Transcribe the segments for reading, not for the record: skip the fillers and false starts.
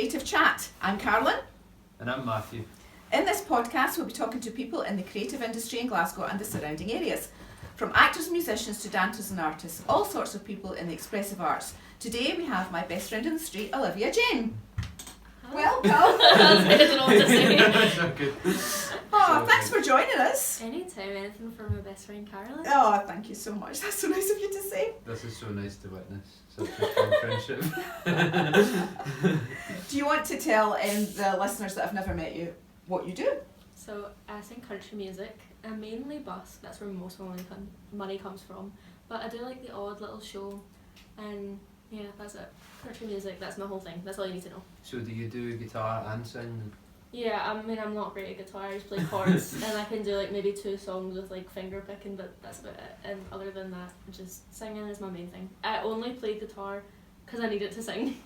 Creative Chat. I'm Carolyn. And I'm Matthew. In this podcast, we'll be talking to people in the creative industry in Glasgow and the surrounding areas. From actors and musicians to dancers and artists, all sorts of people in the expressive arts. Today we have my best friend in the street, Olivia Jane. Welcome. I don't know what to say. That's not good. Oh, thanks for joining us. Anytime, anything for my best friend Carolyn. Oh, thank you so much. That's so nice of you to say. This is so nice to witness. Such a strong friendship. Do you want to tell the listeners that have never met you what you do? So I sing country music. I'm mainly busk. That's where most of my money comes from. But I do like the odd little show, and yeah, that's it. Country music. That's my whole thing. That's all you need to know. So do you do guitar and sing? Yeah, I mean I'm not great at guitar. I just play chords, and I can do like maybe 2 songs with like finger picking, but that's about it. And other than that, just singing is my main thing. I only play guitar because I need it to sing.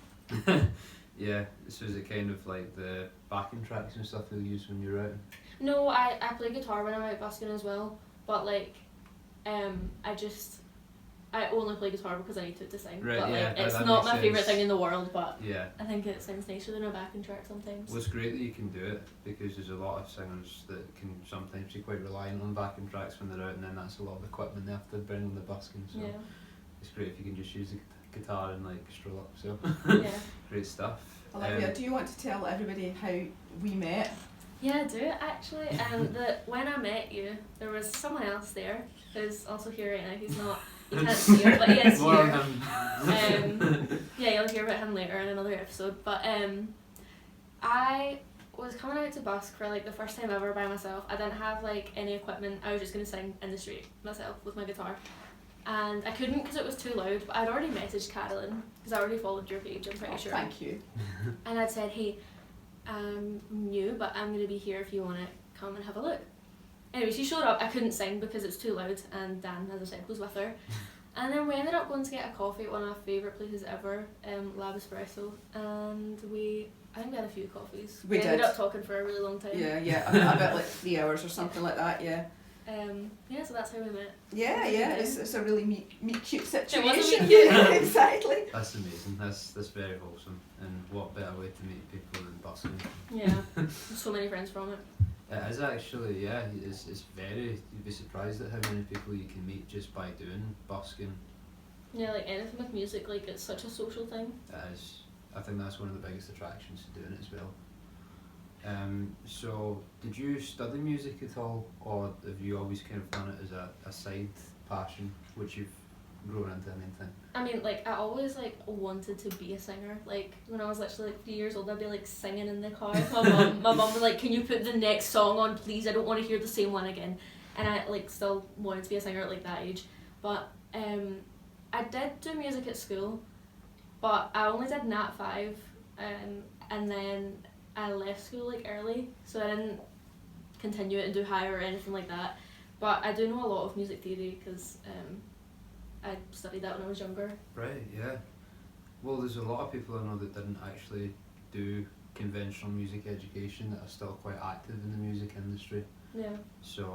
Yeah. So is it kind of like the backing tracks and stuff you'll use when you're out? No, I play guitar when I'm out busking as well, but like, I only play guitar because I need to sing. Right, but like, yeah, it's that not makes my favourite sense. thing in the world, but Yeah. I think it sounds nicer than a backing track sometimes. Well, it's great that you can do it because there's a lot of singers that can sometimes be quite reliant on backing tracks when they're out, and then that's a lot of equipment they have to bring when they're busking. So Yeah. it's great if you can just use the guitar and like stroll up. So Yeah. great stuff. Olivia, do you want to tell everybody how we met? Yeah, I do actually. When I met you, there was someone else there who's also here right now. He's not. You can't see him, but he is More here. on him. Yeah, you'll hear about him later in another episode. But I was coming out to busk for like the first time ever by myself. I didn't have like any equipment. I was just gonna sing in the street myself with my guitar, and I couldn't because it was too loud. But I'd already messaged Carolyn because I already followed your page. I'm pretty sure. Thank you. And I'd said, hey, I'm new, but I'm gonna be here if you wanna come and have a look. Anyway, she showed up. I couldn't sing because it's too loud, and Dan, as I said, was with her. And then we ended up going to get a coffee at one of my favourite places ever, Lab Espresso, and I think we had a few coffees. We ended did. up talking for a really long time. Yeah, about like 3 hours or something like that, yeah. Yeah, so that's how we met. Yeah, it's a really meet cute It was a situation. meet cute. Exactly. That's amazing. That's very wholesome. And what better way to meet people than busking? Yeah, so many friends from it. It is actually, yeah. It's very. You'd be surprised at how many people you can meet just by doing busking. Yeah, like anything with music, like it's such a social thing. It is. I think that's one of the biggest attractions to doing it as well. So did you study music at all, or have you always kind of done it as a side passion, which you've grown into a main thing? I mean, like, I always, like, wanted to be a singer. Like, when I was literally, like, 3 years old, I'd be, like, singing in the car with my mum. My mum was like, can you put the next song on, please? I don't want to hear the same one again. And I, like, still wanted to be a singer at, like, that age. But, I did do music at school, but I only did Nat 5, and then I left school, like, early, so I didn't continue it and do higher or anything like that. But I do know a lot of music theory, because, I studied that when I was younger. Right, yeah. Well, there's a lot of people I know that didn't actually do conventional music education that are still quite active in the music industry. Yeah. So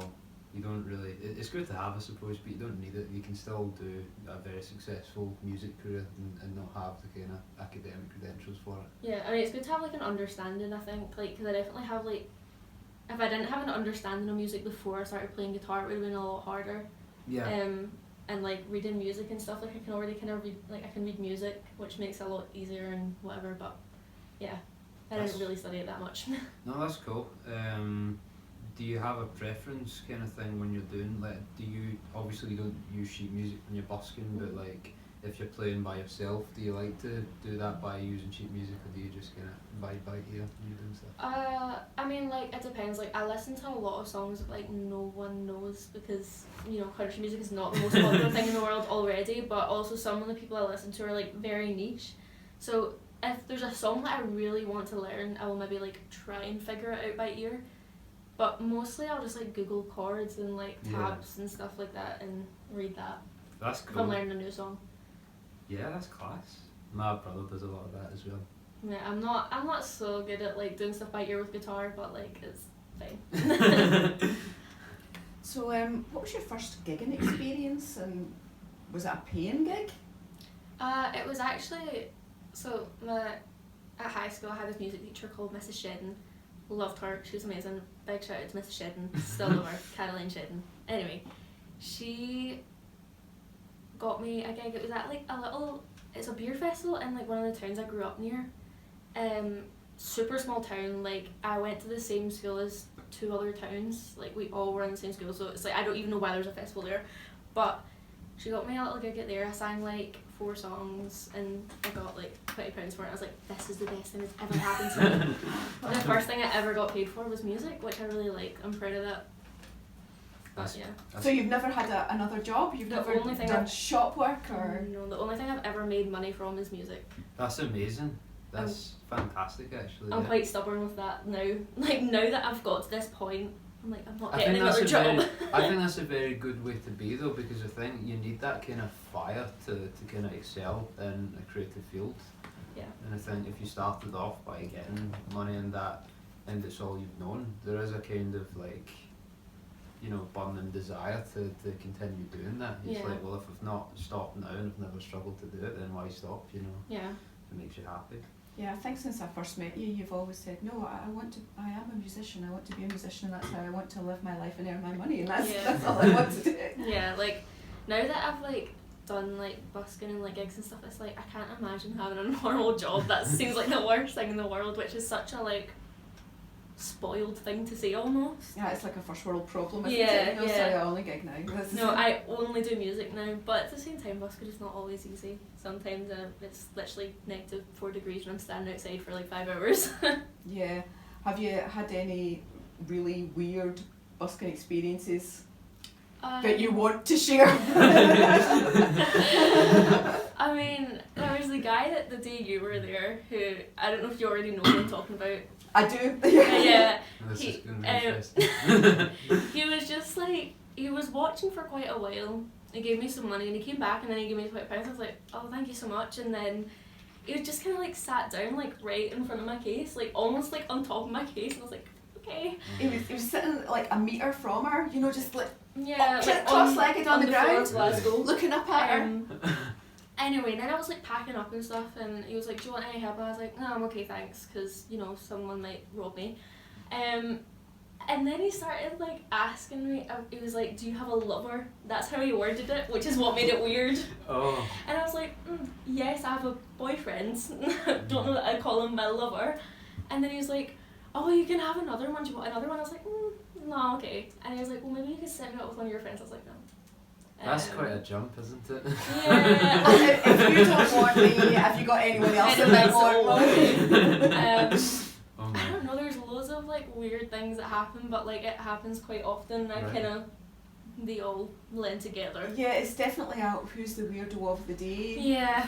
you don't really, it's good to have, I suppose, but you don't need it. You can still do a very successful music career and not have the kind of academic credentials for it. Yeah, I mean, it's good to have, like, an understanding, I think, like, because I definitely have, like, if I didn't have an understanding of music before I started playing guitar, it would have been a lot harder. Yeah. And, like, reading music and stuff, like, I can already kind of read, like, I can read music, which makes it a lot easier and whatever, but, yeah, I didn't really study it that much. No, that's cool. Do you have a preference kind of thing when you're doing, like, obviously you don't use sheet music when you're busking, but, like, if you're playing by yourself, do you like to do that by using sheet music, or do you just kind of vibe by ear when you're doing stuff? I mean, like, it depends. Like, I listen to a lot of songs that, like, no one knows because, you know, country music is not the most popular thing in the world already, but also some of the people I listen to are, like, very niche. So if there's a song that I really want to learn, I will maybe, like, try and figure it out by ear. But mostly I'll just, like, Google chords and, like, tabs and stuff like that and read that. That's cool. If I'm learning a new song. Yeah, that's class. My brother does a lot of that as well. Yeah, I'm not so good at, like, doing stuff by ear with guitar, but, like, it's fine. So, what was your first gigging experience, and was it a paying gig? It was actually, so at high school I had this music teacher called Mrs. Shedden. Loved her, she was amazing. Big shout out to Mrs. Shedden, still love her, Caroline Shedden. Anyway, she got me a gig. It was at like it's a beer festival in like one of the towns I grew up near. Super small town, like I went to the same school as 2 other towns, like we all were in the same school, so it's like I don't even know why there's a festival there. But she got me a little gig at there. I sang like 4 songs and I got like £20 for it. I was like, this is the best thing that's ever happened to me. The first thing I ever got paid for was music, which I really like. I'm proud of that. But yeah. So you've never had another job? You've never done shop work or? No, the only thing I've ever made money from is music. That's amazing. That's fantastic, actually. I'm quite stubborn with that now. Like now that I've got to this point, I'm like, I'm not getting another job. I think that's a very good way to be though, because I think you need that kind of fire to kind of excel in a creative field. Yeah. And I think if you started off by getting money in that, and it's all you've known, there is a kind of like, you know, burning desire to continue doing that. It's like, well, if I've not stopped now and I've never struggled to do it, then why stop, you know? Yeah. It makes you happy. Yeah, I think since I first met you, you've always said, no, I am a musician, I want to be a musician, and that's how I want to live my life and earn my money, and that's all I want to do. Yeah, like, now that I've, like, done, like, busking and, like, gigs and stuff, it's like, I can't imagine having a normal job. That seems like the worst thing in the world, which is such a, like, spoiled thing to say almost. Yeah, it's like a first world problem, isn't Yeah, it? No, yeah. sorry, I only gig now. No, I only do music now, but at the same time, busking is not always easy. Sometimes it's literally -4 degrees and I'm standing outside for like 5 hours. Yeah. Have you had any really weird busking experiences that you want to share? I mean, there was the guy that the day you were there who, I don't know if you already know what I'm talking about. I do. Yeah. This is going to be interesting. He was just like, he was watching for quite a while. He gave me some money and he came back and then he gave me £20. I was like, oh, thank you so much. And then he was just kind of like sat down like right in front of my case, like almost like on top of my case, and I was like, okay. He was sitting like a metre from her, you know, just like like cross-legged on the ground, Glasgow, looking up at her. Anyway, then I was like packing up and stuff, and he was like, do you want any help? And I was like, no, I'm okay, thanks, because, you know, someone might rob me. And then he started like asking me, he was like, do you have a lover? That's how he worded it, which is what made it weird. Oh. And I was like, yes, I have a boyfriend. Don't know that I'd call him my lover. And then he was like, oh, you can have another one. Do you want another one? I was like, no, okay. And he was like, well, maybe you could set me up with one of your friends. I was like, no. That's quite a jump, isn't it? Yeah. If you don't want me, have you got anyone else that might want me? I don't know, there's loads of like weird things that happen, but like it happens quite often, and I kind of, they all blend together. Yeah, it's definitely out who's the weirdo of the day. Yeah.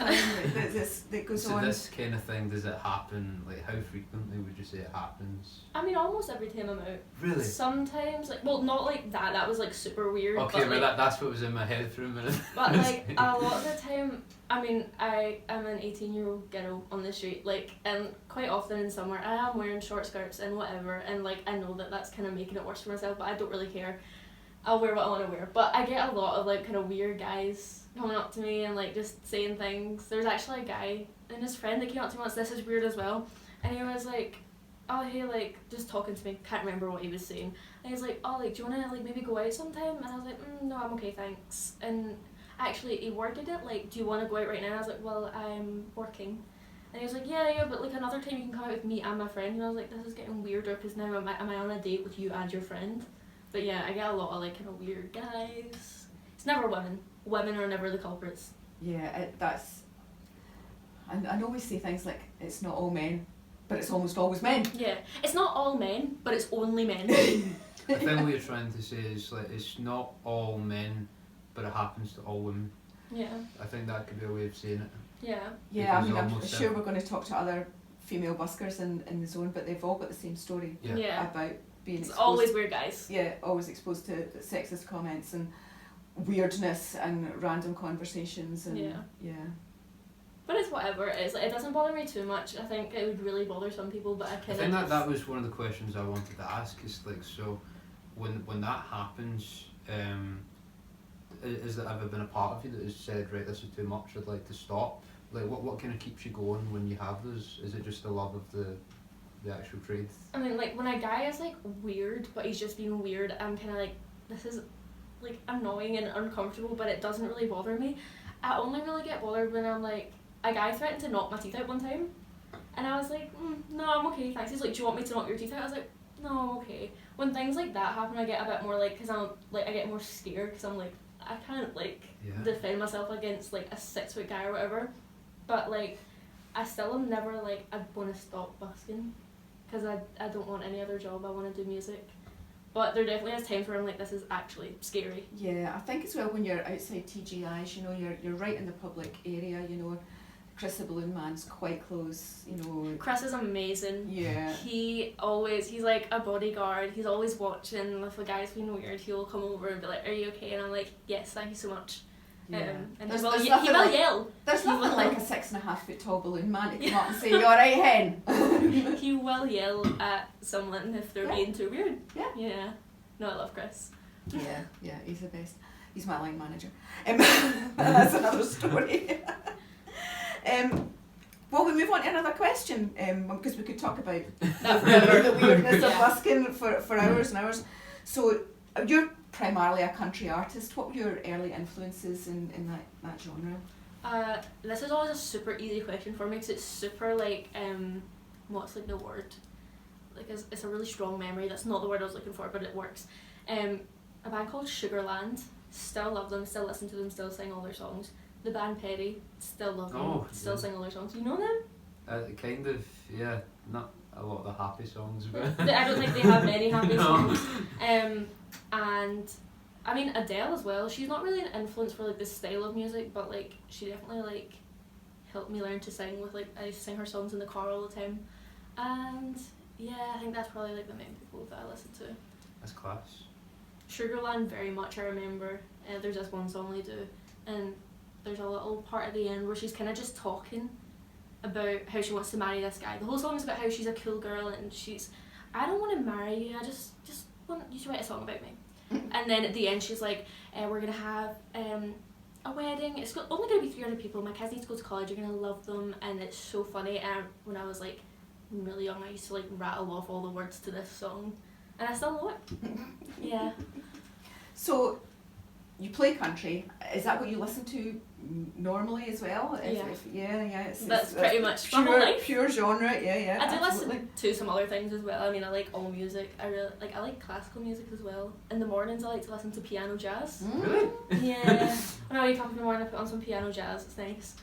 That goes so on. This kind of thing, does it happen, like how frequently would you say it happens? I mean, almost every time I'm out. Really? Sometimes, like, well, not like that was like super weird. Okay, but like, like, that's what was in my head for a minute. But like a lot of the time, I mean, I am an 18-year-old girl on the street, like, and quite often in summer I am wearing short skirts and whatever, and like I know that that's kind of making it worse for myself, but I don't really care. I'll wear what I want to wear. But I get a lot of like kind of weird guys coming up to me and like just saying things. There's actually a guy and his friend that came up to me once, this is weird as well, and he was like, oh hey, like just talking to me, can't remember what he was saying, and he was like, oh, like do you want to like maybe go out sometime? And I was like, no, I'm okay, thanks. And actually he worded it like, do you want to go out right now? And I was like, well, I'm working. And he was like, yeah, but like another time you can come out with me and my friend. And I was like, this is getting weirder, because now am I on a date with you and your friend? But yeah, I get a lot of like kind of weird guys. It's never women. Women are never the culprits. Yeah, I know we say things like, it's not all men, but it's almost always men. Yeah, it's not all men, but it's only men. I think what you're trying to say is like, it's not all men, but it happens to all women. Yeah. I think that could be a way of saying it. Yeah. Yeah, I Because mean, I'm almost sure we're going to talk to other female buskers in the zone, but they've all got the same story Yeah. about being It's exposed. always weird guys. Yeah, always exposed to sexist comments and weirdness and random conversations and Yeah. But it's whatever it is. Like, it doesn't bother me too much. I think it would really bother some people, but I kind of. I think that was one of the questions I wanted to ask. Is like, so when that happens, has there ever been a part of you that has said, right, this is too much, I'd like to stop? like what kind of keeps you going when you have those? Is it just the love of the actual trade? I mean, like, when a guy is, like, weird, but he's just being weird, I'm kind of like, this is, like, annoying and uncomfortable, but it doesn't really bother me. I only really get bothered when I'm, like, a guy threatened to knock my teeth out one time, and I was like, no, I'm okay, thanks. He's like, do you want me to knock your teeth out? I was like, no, I'm okay. When things like that happen, I get a bit more, like, because I'm, like, I get more scared, because I'm like, I can't, like, defend myself against, like, a 6-foot guy or whatever, but, like, I still am never, like, I want to stop busking, because I don't want any other job, I want to do music. But there definitely is times where I'm like, this is actually scary. Yeah, I think as well when you're outside TGIs, you know, you're right in the public area, you know. Chris the Balloon Man's quite close, you know. Chris is amazing. Yeah. He's like a bodyguard. He's always watching. If a guy's being weird, he'll come over and be like, are you okay? And I'm like, yes, thank you so much. Yeah. And There's he will nothing yell. There's nothing like a 6.5 foot tall balloon man to come up and say, you alright, hen? He will yell at someone if they're being too weird. Yeah. Yeah. No, I love Chris. Yeah, he's the best. He's my line manager. That's another story. Well, we move on to another question, because we could talk about the weirdness of busking for hours and hours. So, you're primarily a country artist. What were your early influences in that genre? This is always a super easy question for me because it's super like, what's like the word? Like it's a really strong memory. That's not the word I was looking for, but it works. A band called Sugarland. Still love them. Still listen to them. Still sing all their songs. The band Petty. Still love them. Still sing all their songs. You know them? Kind of, yeah. Not a lot of the happy songs, but I don't think they have many happy songs. And I mean Adele as well. She's not really an influence for like this style of music, but like she definitely like helped me learn to sing with like I used to sing her songs in the car all the time. And yeah, I think that's probably like the main people that I listen to. That's class. Sugarland very much I remember. There's this one song they do, and there's a little part at the end where she's kind of just talking about how she wants to marry this guy. The whole song is about how she's a cool girl and I don't want to marry you, I just want you to write a song about me. And then at the end she's like, we're going to have a wedding, it's only going to be 300 people, my kids need to go to college, you're going to love them, and it's so funny. And when I was like really young I used to like rattle off all the words to this song, and I still know it. Yeah. So, you play country. Is that what you listen to normally as well? Yeah. That's pretty much my whole life. Pure genre. Yeah. I do absolutely. listen to some other things as well. I mean, I like all music. I like classical music as well. In the mornings, I like to listen to piano jazz. Really? Yeah. When I wake up in the morning, I put on some piano jazz. It's nice.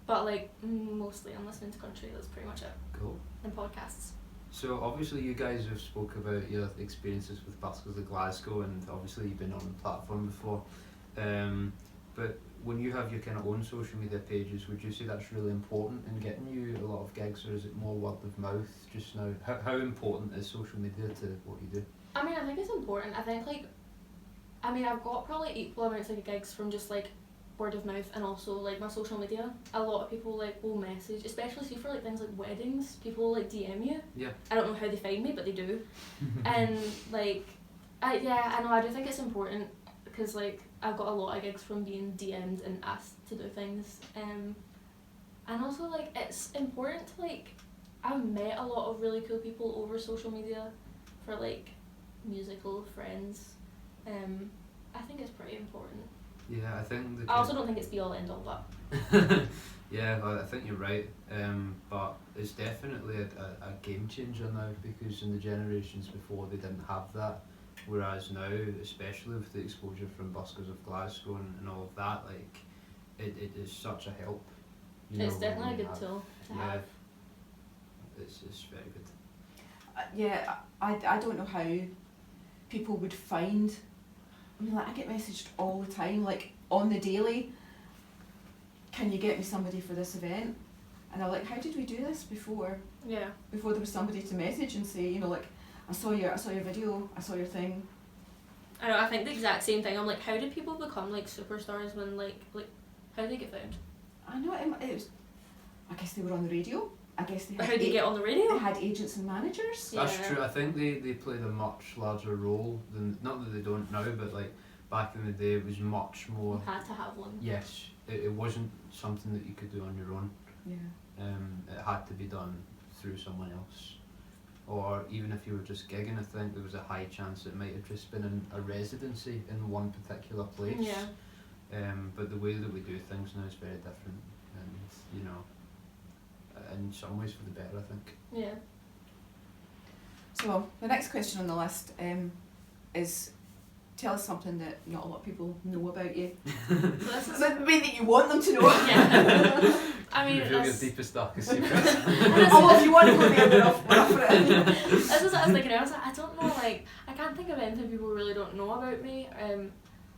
But like mostly, I'm listening to country. That's pretty much it. Cool. And podcasts. So obviously you guys have spoke about your experiences with Buskers of Glasgow, and obviously you've been on the platform before. But when you have your kind of own social media pages, would you say that's really important in getting you a lot of gigs, or is it more word of mouth just now? How important is social media to what you do? I mean, I think it's important. I think I've got probably equal amounts of gigs from just like word of mouth and also like my social media. A lot of people like will message, especially see for like things like weddings, people will like DM you. Yeah. I don't know how they find me, but they do. And like I know I do think it's important because like I've got a lot of gigs from being DM'd and asked to do things. And also like it's important to like I've met a lot of really cool people over social media for like musical friends. I think it's pretty important. Yeah, I think. I also don't think it's be all end all, but. Yeah, well, I think you're right. But it's definitely a game changer now, because in the generations before they didn't have that, whereas now, especially with the exposure from Buskers of Glasgow and all of that, like it is such a help. It's definitely a good tool to have. It's very good. Yeah, I don't know how people would find. I mean, like I get messaged all the time, like on the daily. Can you get me somebody for this event? And I'm like, how did we do this before? Yeah. Before there was somebody to message and say, you know, like, I saw your video, I saw your thing. I know. I think the exact same thing. I'm like, how did people become like superstars when like how did they get found? I know it was. I guess they were on the radio. I guess they had. How did they get on the radio? They had agents and managers. That's true. I think they played a much larger role than, not that they don't now, but like back in the day it was much more. You had to have one. Yes, it wasn't something that you could do on your own. Yeah. It had to be done through someone else. Or even if you were just gigging, I think there was a high chance it might have just been in a residency in one particular place. Yeah. But the way that we do things now is very different, and in some ways for the better, I think. Yeah. So the next question on the list is, tell us something that not a lot of people know about you. So this is The way that you want them to know. yeah. I mean, Reveal your that's, deepest, darkest secrets. Oh, well, if you want to go there, we're off for it. this is what I was thinking. I was like, I don't know, like, I can't think of anything people really don't know about me.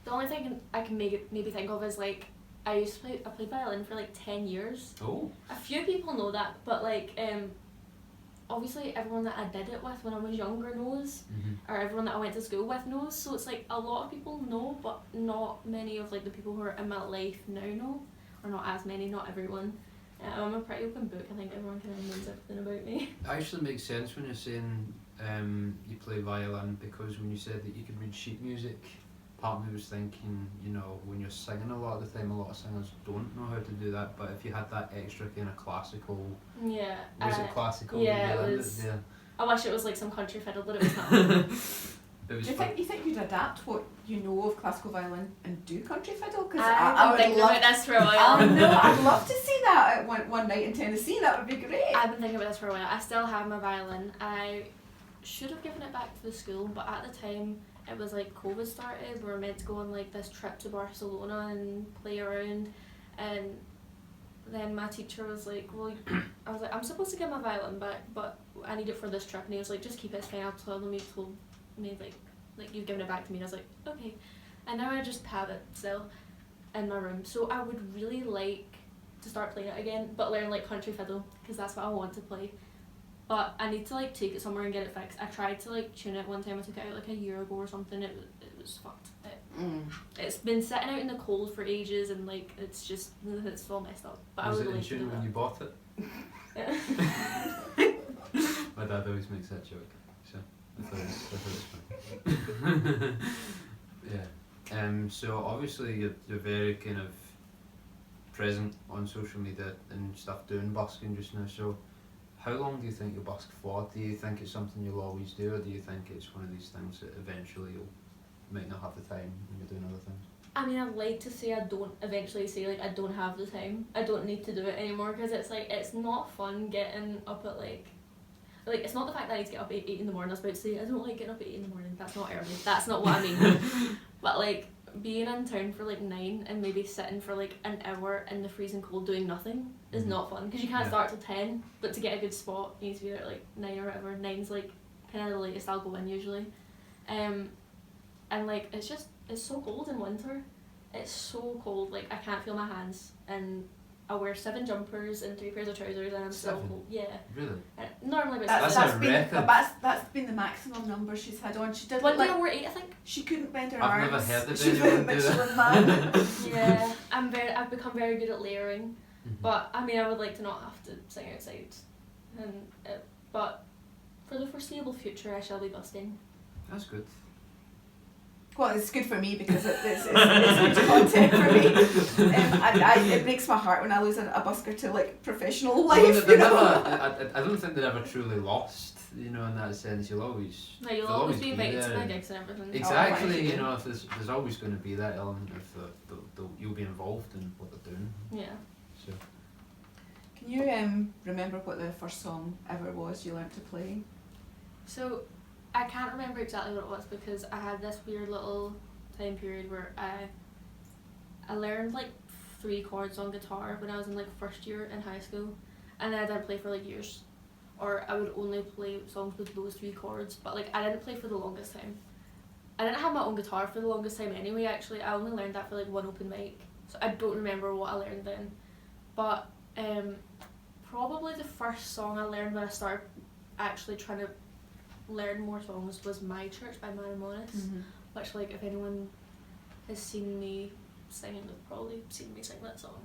The only thing I can maybe think of is, like, I played violin for like 10 years. Oh. A few people know that, but like, obviously everyone that I did it with when I was younger knows, or everyone that I went to school with knows. So it's like a lot of people know, but not many of like the people who are in my life now know, or not as many, not everyone. I'm a pretty open book. I think everyone kind of knows everything about me. It actually makes sense when you're saying you play violin, because when you said that you could read sheet music, part of me was thinking, you know, when you're singing a lot of the time, a lot of singers don't know how to do that, but if you had that extra kind of classical... Yeah. Was it classical? Yeah, violin? it was. Yeah. I wish it was like some country fiddle, but it was not. It was Do you think you'd adapt what you know of classical violin and do country fiddle? Because I've I been would thinking love. about this for a while. No, I'd love to see that at one night in Tennessee. That would be great. I've been thinking about this for a while. I still have my violin. I should have given it back to the school, but at the time it was like COVID started. We were meant to go on like this trip to Barcelona and play around, and then my teacher was like, well, I was like, I'm supposed to get my violin back, but I need it for this trip, and he was like, just keep it, it's fine. I'll tell them you told me like you've given it back to me, and I was like, okay. And now I just have it still in my room. So I would really like to start playing it again, but learn like country fiddle, because that's what I want to play. But I need to like take it somewhere and get it fixed. I tried to like tune it one time. I took it out like a year ago or something. It was fucked. It's been sitting out in the cold for ages, and like it's all messed up. But Was I it would in like to do tune when that. you bought it? My dad always makes that joke, so I thought it was fun. Yeah. So obviously you're very kind of present on social media and stuff doing busking just now. So how long do you think you'll busk for? Do you think it's something you'll always do, or do you think it's one of these things that eventually you might not have the time when you're doing other things? I mean, I'd like to say I don't eventually say like I don't have the time. I don't need to do it anymore, because it's like it's not fun getting up at like it's not the fact that I need to get up at 8 in the morning. I was about to say I don't like getting up at 8 in the morning. That's not early. That's not what I mean. But like being in town for like 9 and maybe sitting for like an hour in the freezing cold doing nothing is not fun, because you can't start till 10. But to get a good spot, you need to be there at like 9 or whatever. 9's like kind of the latest I'll go in usually. And like it's so cold in winter. It's so cold, like I can't feel my hands, and I wear 7 jumpers and 3 pairs of trousers, and I'm still 7? cold. Yeah. Really? Normally That's about 7. a record. That's been the maximum number she's had on. She did One day like I wore 8, I think. she couldn't bend her I've arms. never heard of She's anyone a do Michelin that. man. Yeah, I've become very good at layering, but I mean I would like to not have to sing outside, and but for the foreseeable future I shall be busking. That's good. Well, it's good for me because it's good content for me. It breaks my heart when I lose a busker to like professional life. Well, you know? I don't think they're ever truly lost, you know, in that sense. You'll always... No, you'll they'll always be there. invited to my gigs and everything. Exactly, you know, if there's always going to be that element if you'll be involved in what they're doing. Yeah. So. Can you remember what the first song ever was you learnt to play? So I can't remember exactly what it was, because I had this weird little time period where I learned like 3 chords on guitar when I was in like first year in high school, and then I didn't play for like years, or I would only play songs with those 3 chords, but like I didn't play for the longest time. I didn't have my own guitar for the longest time anyway. Actually, I only learned that for like 1 open mic, so I don't remember what I learned then. But probably the first song I learned when I started actually trying to learn more songs was My Church by Monis, which like if anyone has seen me singing, they've probably seen me sing that song.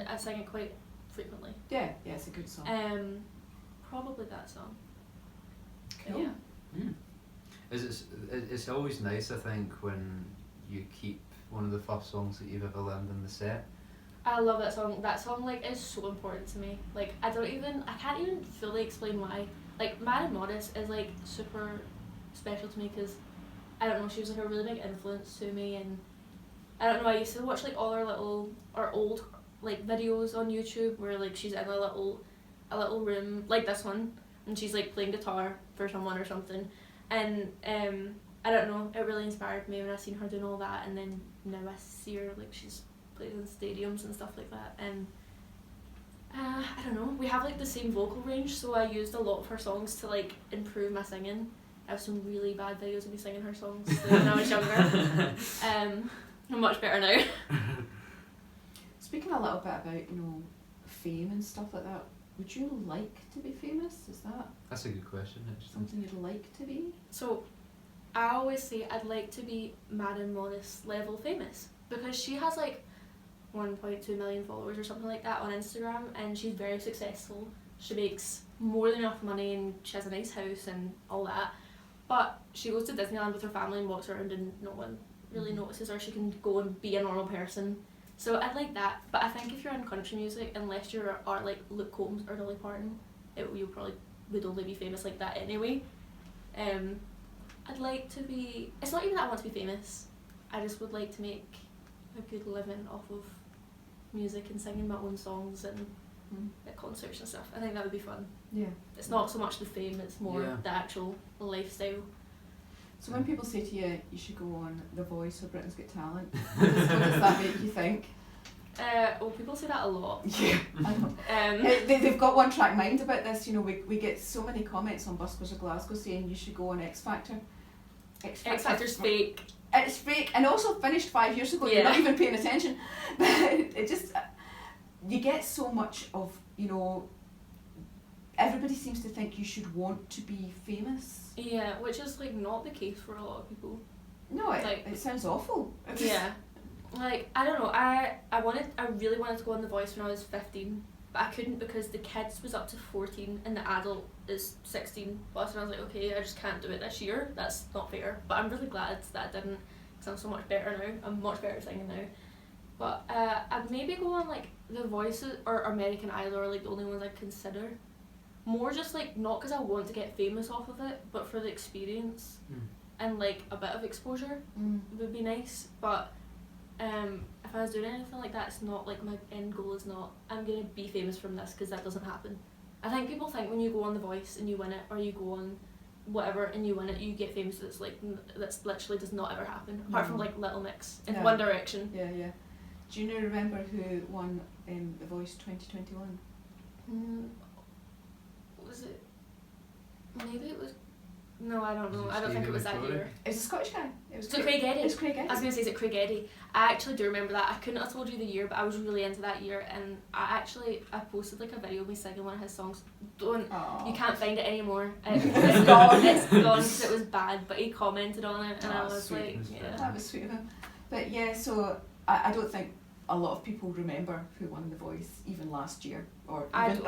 I sing it quite frequently. Yeah, it's a good song. Probably that song. Cool. Yeah. It's always nice, I think, when you keep one of the first songs that you've ever learned in the set? I love that song. That song like is so important to me. Like I can't even fully explain why. Like Mad and Modest is like super special to me because I don't know, she was like a really big influence to me, and I don't know, I used to watch like all her old like videos on YouTube where like she's in a little room like this one and she's like playing guitar for someone or something, and I don't know, it really inspired me when I seen her doing all that, and then now I see her like she's played in stadiums and stuff like that, and I don't know, we have like the same vocal range, so I used a lot of her songs to like improve my singing. I have some really bad videos of me singing her songs when I was younger. I'm much better now. Speaking a little bit about, you know, fame and stuff like that, would you like to be famous? Is that That's a good question, actually. something you'd like to be? So I always say I'd like to be Madame Modest level famous because she has like 1.2 million followers or something like that on Instagram, and she's very successful. She makes more than enough money and she has a nice house and all that, but she goes to Disneyland with her family and walks around and no one really notices her. She can go and be a normal person. So I'd like that, but I think if you're in country music, unless you are like Luke Combs or Dolly Parton, you probably would only be famous like that anyway. I'd like to be, it's not even that I want to be famous, I just would like to make a good living off of music and singing my own songs and at concerts and stuff. I think that would be fun. Yeah. It's not so much the fame, it's more Yeah. the actual lifestyle. So when people say to you, you should go on The Voice or Britain's Got Talent, what does that make you think? Well, people say that a lot. Yeah, I know. They've got one track mind about this. You know, we get so many comments on Buskers of Glasgow saying you should go on X Factor. X Factor's fake. It's fake, and also finished 5 years ago. You're not even paying attention. But it just, you get so much of, you know, everybody seems to think you should want to be famous. Yeah, which is like not the case for a lot of people. No, it sounds awful. Yeah. Like, I don't know, I really wanted to go on The Voice when I was 15, but I couldn't because the kids was up to 14 and the adult is 16 plus, and I was like, okay, I just can't do it this year, that's not fair. But I'm really glad that I didn't, because I'm so much better now, I'm much better at singing now. But I'd maybe go on like The Voice or American Idol are like the only ones I'd consider. More just like, not because I want to get famous off of it, but for the experience and like a bit of exposure would be nice. But if I was doing anything like that, it's not like my end goal is not I'm gonna be famous from this, because that doesn't happen. I think people think when you go on The Voice and you win it, or you go on whatever and you win it, you get famous. It's like that's literally does not ever happen, apart from like Little Mix in One Direction. Yeah. Do you remember who won The Voice 2021? Was it? Maybe it was. No, I don't know. I don't think it was that year. It was a Scottish guy. It was Craig Eddy. It was Craig Eddy. I was going to say, is it Craig Eddy? I actually do remember that. I couldn't have told you the year, but I was really into that year, and I posted like a video of me singing one of his songs. You can't find it anymore. It's gone. It's gone because it was bad, but he commented on it, and I was sweet. like, yeah. That was sweet of him. But yeah, so I don't think a lot of people remember who won The Voice even last year, or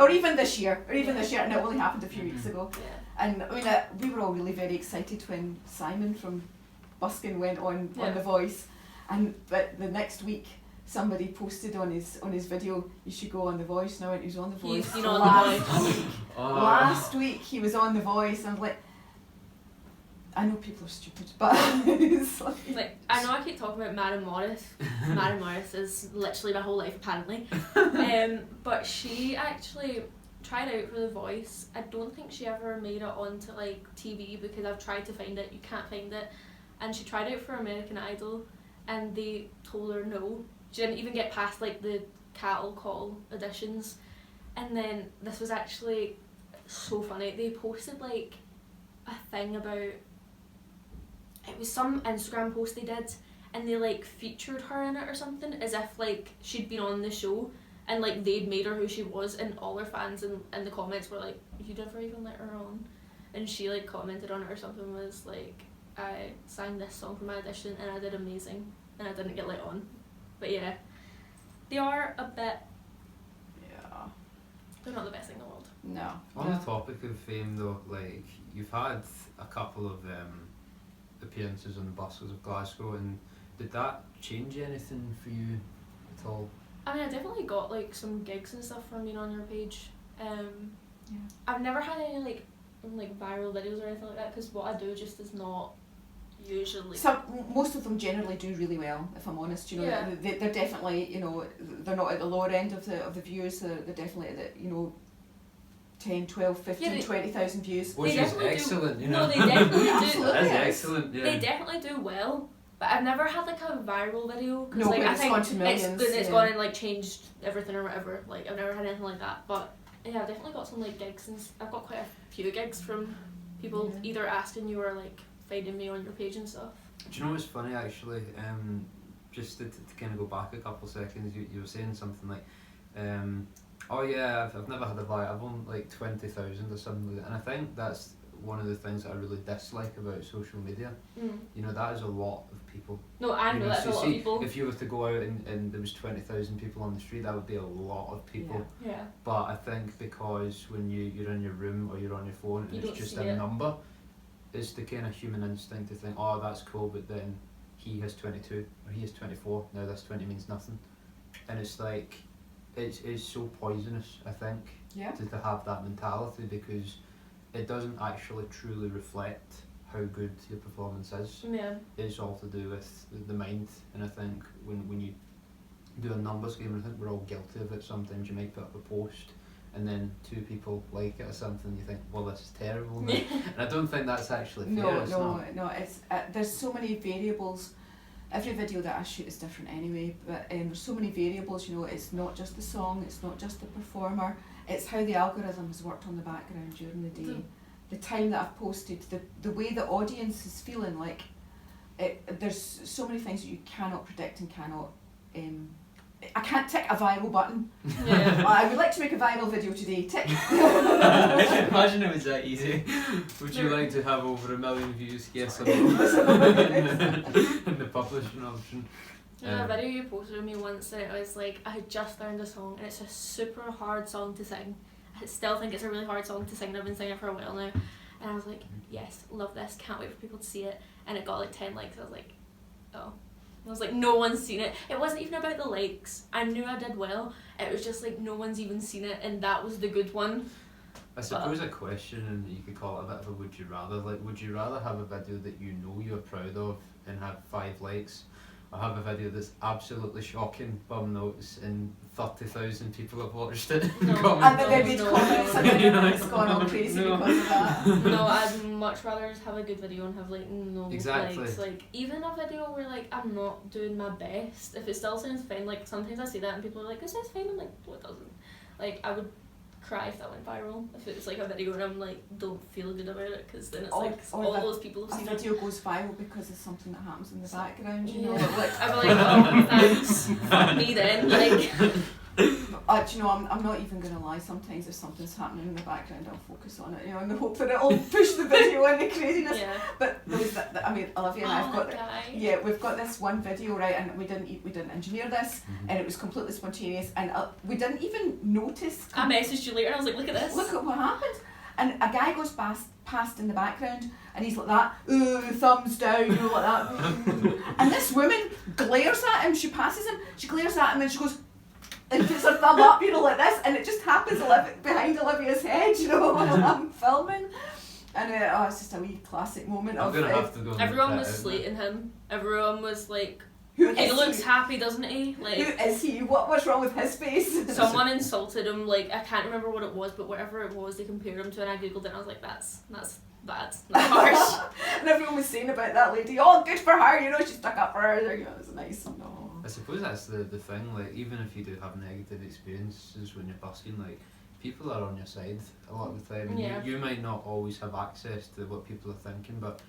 even this year, and it only happened a few weeks ago. Yeah. And I mean, we were all really very excited when Simon from Buskin went on The Voice, but the next week somebody posted on his video, you should go on The Voice. Now he was on The Voice last week. He was on The Voice, and I'm like, I know people are stupid, but it's like I know I keep talking about Madame Modest. Madame Modest is literally my whole life apparently. But she actually tried out for The Voice. I don't think she ever made it onto like TV, because I've tried to find it, you can't find it. And she tried out for American Idol, and they told her no. She didn't even get past like the cattle call auditions. And then this was actually so funny. They posted like a thing about, it was some Instagram post they did, and they like featured her in it or something, as if like she'd been on the show, and like they'd made her who she was, and all her fans in the comments were like, you never even let her on. And she like commented on it or something, was like, I sang this song for my audition and I did amazing and I didn't get let on. But yeah, they are a bit, they're not the best thing in the world. No. On the topic of fame though, like you've had a couple of appearances on the Buskers of Glasgow, and did that change anything for you at all? I mean, I definitely got like some gigs and stuff from being on your page. Yeah. I've never had any like viral videos or anything like that, because what I do just is not usually. Most of them generally do really well, if I'm honest. You know, Yeah. they're definitely, you know, they're not at the lower end of the views. They're definitely at the, you know, 10, 12, 15, Yeah, 20,000 views. Which is definitely excellent, do, you know. No, they definitely do. Absolutely. That is Yes. excellent, yeah. They definitely do well, but I've never had like a viral video, because No, like but I it's think gone to millions, it's yeah. gone and like changed everything or whatever. Like I've never had anything like that, but yeah, I've definitely got some like gigs, and I've got quite a few gigs from people Yeah. either asking you or like finding me on your page and stuff. Do you know what's funny actually? Just to kind of go back a couple seconds, you were saying something like, oh yeah, I've never had a viral. I've only like 20,000 or something like that. And I think that's one of the things that I really dislike about social media. You know, that is a lot of people. No, I You know know, that's so a lot see, of people. If you were to go out and there was 20,000 people on the street, that would be a lot of people. Yeah. But I think because when you're in your room or you're on your phone and You it's don't just see a it. number, it's the kind of human instinct to think, oh, that's cool, but then he has 22 or he has 24. Now this 20 means nothing, and it's like it's so poisonous. I think Yeah. to have that mentality, because it doesn't actually truly reflect how good your performance is. Yeah. It's all to do with the mind, and I think when you do a numbers game, and I think we're all guilty of it, sometimes you might put up a post and then 2 people like it or something, you think, well, this is terrible now. And I don't think that's actually fair. No, It's no, not. no. It's there's so many variables. Every video that I shoot is different anyway, but there's so many variables. You know, it's not just the song, it's not just the performer. It's how the algorithm has worked on the background during the day, the time that I've posted, the way the audience is feeling. Like, there's so many things that you cannot predict and cannot. I can't tick a viral button. Yeah. I would like to make a viral video today. Tick. Imagine it was that easy. Would you like to have over 1 million views? Yes or no? In the publishing option. There's a video you posted of me once that it was like I had just learned a song, and it's a super hard song to sing. I still think it's a really hard song to sing, and I've been singing it for a while now. And I was like, yes, love this, can't wait for people to see it. And it got like 10 likes. I was like, oh. I was like, no one's seen it. It wasn't even about the likes. I knew I did well. It was just like no one's even seen it, and that was the good one. I suppose a question, and you could call it a bit of a would you rather. Like, would you rather have a video that you know you're proud of and have 5 likes, or have a video that's absolutely shocking, bum notes, and 30,000 people have watched it? No. And then they made No. comments and then it's gone all crazy No. because of that. No, I'd much rather just have a good video and have like no Exactly. likes. Like even a video where like I'm not doing my best, if it still sounds fine, like sometimes I see that and people are like, this sounds fine, I'm like, no it doesn't. Like I would cry if that went viral, if it's like a video and I'm like don't feel good about it, because then it's like all those people have A seen it. video goes viral because of something that happens in the background, you know. Yeah. Like, I'd be like, oh thanks, fuck me then. Like do you know, I'm not even going to lie, sometimes if something's happening in the background I'll focus on it, you know, in the hope that it'll push the video into craziness. yeah. But there was I mean, Olivia and I have got that guy. yeah, we've got this one video, right, and we didn't engineer this, and it was completely spontaneous, and we didn't even notice. I messaged you later and I was like, look at this. Look at what happened. And a guy goes past in the background, and he's like that, ooh, thumbs down, you know, like that. And this woman glares at him, she passes him, she glares at him, and she goes, and puts her thumb up, you know, like this, and it just happens behind Olivia's head, you know, while I'm filming. And it's just a wee classic moment I'm of gonna have to go. And Everyone look was that out. slating him. Everyone was like, who he is looks he? happy, doesn't he? Who Like is he? What's wrong with his face? someone insulted him, like I can't remember what it was, but whatever it was they compared him to, and I googled it and I was like, that's bad, that's harsh. And everyone was saying about that lady, oh, good for her, you know, she stuck up for her, you know, it was nice. No. I suppose that's the thing, like, even if you do have negative experiences when you're busking, like, people are on your side a lot of the time, and Yeah. you might not always have access to what people are thinking, but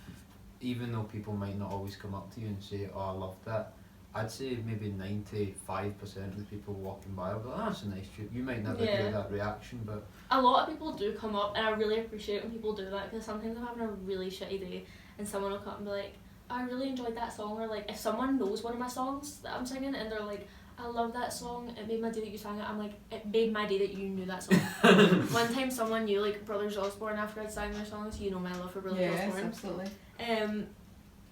even though people might not always come up to you and say, oh, I loved that, I'd say maybe 95% of the people walking by will be like, oh, that's a nice tune. You might never Yeah. hear that reaction, but A lot of people do come up, and I really appreciate when people do that, because sometimes I'm having a really shitty day and someone will come and be like, I really enjoyed that song, or like if someone knows one of my songs that I'm singing and they're like, I love that song, it made my day that you sang it, I'm like, it made my day that you knew that song. One time someone knew like Brothers Osborne after I'd sang their songs, you know my love for Brothers Yes, Osborne. absolutely.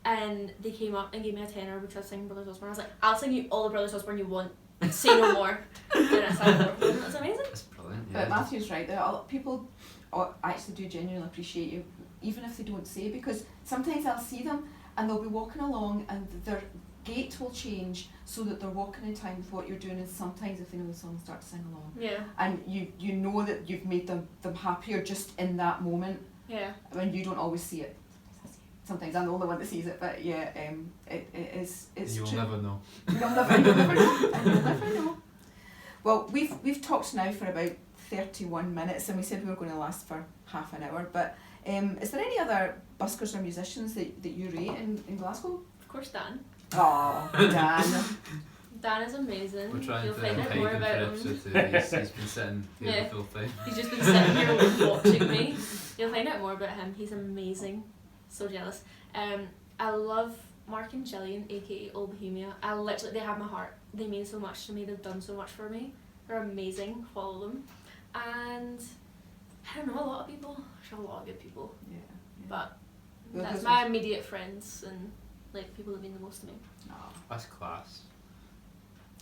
and they came up and gave me a tenner because I was singing Brothers Osborne. I was like, I'll sing you all the Brothers Osborne you want. Say no more. And I sang more. That's amazing. That's brilliant. But Matthew's right. There are people actually do genuinely appreciate you, even if they don't say, because sometimes I'll see them and they'll be walking along and their gait will change so that they're walking in time with what you're doing, and sometimes if they know the song, start to sing along. Yeah. And you know that you've made them happier just in that moment. Yeah. When you don't always see it. Sometimes I'm the only one that sees it, but yeah, it's You'll true. never know. You'll never know. And you'll never know. Well, we've talked now for about 31 minutes, and we said we were going to last for half an hour. But is there any other buskers or musicians that you rate in Glasgow? Of course, Dan. Oh, Dan. Dan is amazing. We're trying You'll to find out hide more him for about him. episode 2. He's been sitting here Yeah. the full time. He's just been sitting here watching me. You'll find out more about him. He's amazing. So jealous. I love Mark and Gillian, aka Old Bohemia. They have my heart. They mean so much to me. They've done so much for me. They're amazing. Follow them. And I don't know, a lot of people. There's a lot of good people. Yeah. But Well, that's those my immediate friends and like people that mean the most to me. Oh. That's class.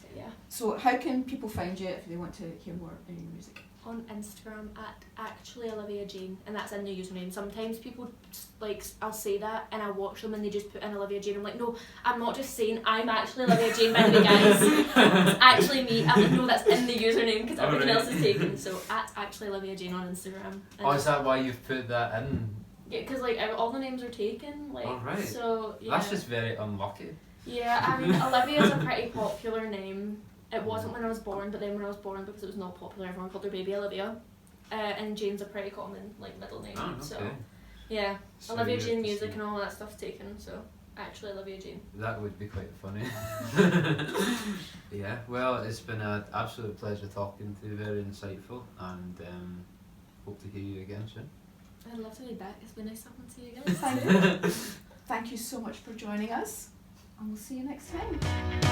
But yeah. So how can people find you if they want to hear more of your music? On Instagram at actually Olivia Jane, and that's in the username. Sometimes people like I'll say that and I watch them and they just put in Olivia Jane. I'm like, no, I'm not just saying I'm actually Olivia Jane, by the way, guys. It's actually me. I'm like, no, that's in the username because everything else is taken. So at actually Olivia Jane on Instagram. And Oh, is that why you've put that in? yeah, because like all the names are taken. Like, Alright. so yeah. That's just very unlucky. Yeah, I mean Olivia is a pretty popular name. It wasn't when I was born, but then when I was born, because it was not popular, everyone called their baby Olivia. And Jane's a pretty common like middle name. Oh, okay. So yeah, So Olivia you Jane have to music see. and all that stuff's taken. So actually Olivia Jane. That would be quite funny. Yeah, well, it's been an absolute pleasure talking to you, very insightful, and hope to hear you again soon. I'd love to be back. It's been nice talking to you guys. Thank you so much for joining us, and we'll see you next time.